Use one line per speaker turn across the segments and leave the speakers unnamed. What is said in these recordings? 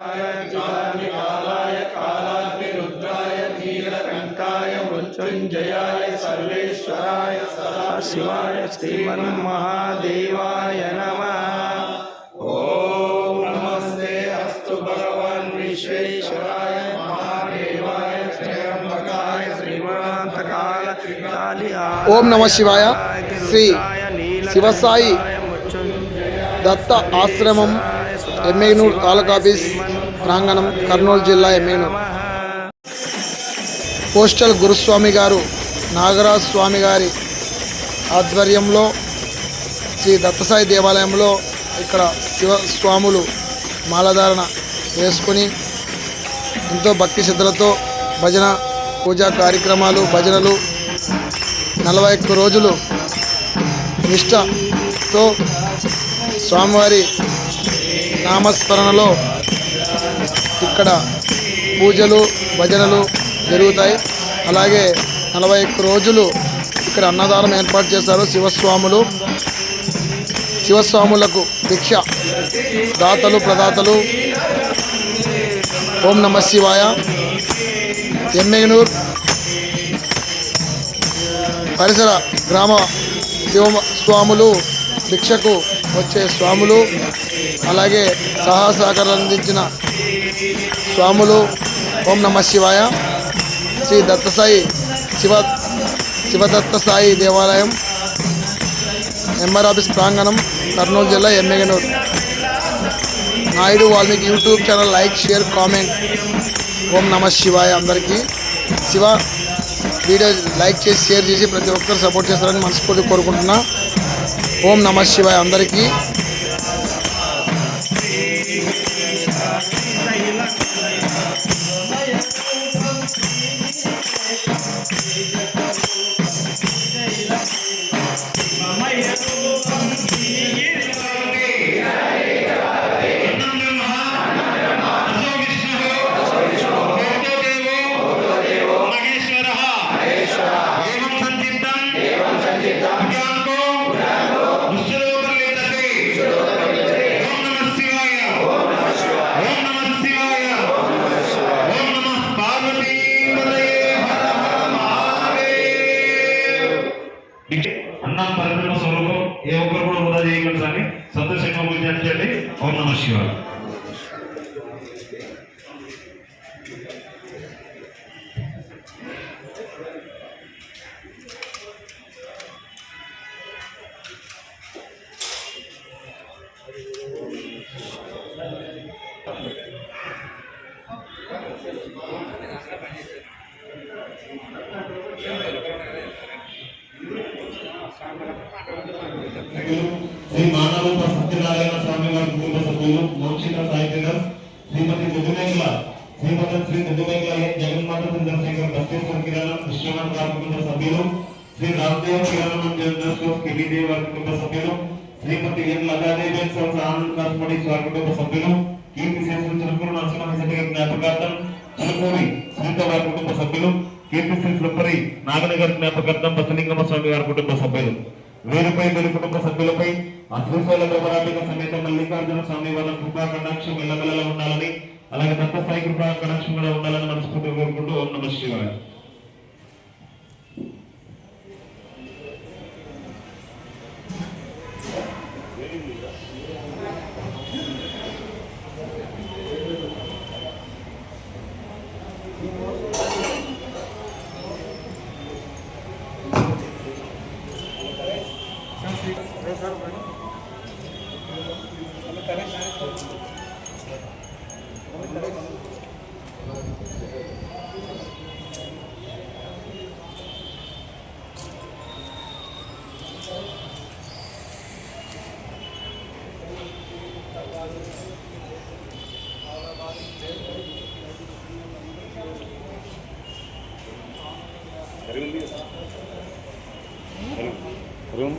कालाय कालाग्निरुद्राय नीलकण्ठाय मृत्युञ्जयाय सर्वेश्वराय सदाशिवाय श्रीमन्महादेवाय नमः। ओम नमस्ते अस्तु भगवान् विश्वेश्वराय महादेवाय श्रीरंभकाय श्रीमंतकाय कालियाय।
ओम नमः शिवाय। श्री शिवसाई दत्त आश्रमं ఎమ్మెగనూరు తాలూకా ఆఫీస్ ప్రాంగణం, కర్నూలు జిల్లా ఎమ్మెగనూరు. పోస్టల్ గురుస్వామి గారు నాగరాజు స్వామి గారి ఆధ్వర్యంలో శ్రీ దత్తసాయి దేవాలయంలో ఇక్కడ శివస్వాములు మాలధారణ వేసుకొని ఎంతో భక్తి శ్రద్ధలతో భజన పూజా కార్యక్రమాలు, భజనలు 41 రోజులు నిష్ఠతో స్వామివారి నామస్మరణలో ఇక్కడ పూజలు భజనలు జరుగుతాయి. అలాగే 41 రోజులు ఇక్కడ అన్నదానం ఏర్పాటు చేశారు శివస్వాములకు భిక్ష దాతలు ప్రదాతలు. ఓం నమ శివాయ. ఎమ్మెగనూరు పరిసర గ్రామ శివస్వాములు, భిక్షకు వచ్చే స్వాములు, అలాగే సహకారం అందించిన స్వాములు. ఓం నమ శివాయ. శ్రీ దత్తసాయి శివదత్త సాయి దేవాలయం, ఎంఆర్ ఆఫీస్ ప్రాంగణం, కర్నూలు జిల్లా Yemmiganur. Naidu Valmiki YouTube channel like, share, comment. ఓం నమ శివాయ. అందరికీ శివ వీడియో లైక్ చేసి షేర్ చేసి ప్రతి ఒక్కరు సపోర్ట్ చేస్తారని మనస్ఫూర్తి కోరుకుంటున్నా. ఓం నమ శివాయ అందరికీ.
అన్నం పరిపూర్ణ స్వరూపం, ఏ ఒక్కరు కూడా వృధా చేయగలరు అని సంతోషంగా పూజించండి. ఓం నమః శివాయ. శ్రీ మానవ సత్యనారాయణ స్వామి వారి కుటుంబ సభ్యులు, మోక్షిత సాయి ట్రేడర్స్, శ్రీమతి ముదుమేంగల శ్రీ ముదుమేంగల జగన్మాత చంద్రశేఖర్ బస్తేశ్వర కిరాణం విశ్వనాథ్ గారి కుటుంబ సభ్యులు, శ్రీ రామదేవ్ కిరాణం కిరీదేవి వారి కుటుంబ సభ్యులు, శ్రీమతి ఎన్ లగాదేవి ఆనంద్ కాస్మెటిక్స్ వారి కుటుంబ సభ్యులు, కీర్తి శేషులు చిలుకూరు నరసింహశెట్టి గారి జ్ఞాపకార్థం చిలుకూరి శ్రీత వారి కుటుంబ సభ్యులు, కీర్తి శ్రీ సుప్పరి నాగనగర్ జ్ఞాపకార్థం బసలింగమ్మ స్వామి వారి కుటుంబ సభ్యులు. వీరిపై వీరి కుటుంబ సభ్యులపై ఆ శ్రీశైల దేవరాధిక సమేత మల్లికార్జున స్వామి వాళ్ళ కృపా కటాక్షం ఎల్లవెల్లలో ఉండాలని, అలాగే దత్త సాయి కృపా కటాక్షం కూడా ఉండాలని మనస్ఫూర్తిగా కోరుకుంటూ ఓం నమః శివాయ. रूम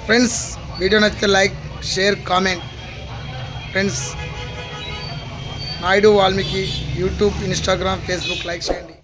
ఫ్రెండ్స్ వీడియో నచ్చితే like share comment. Friends Naidu Valmiki YouTube Instagram Facebook like చేయండి.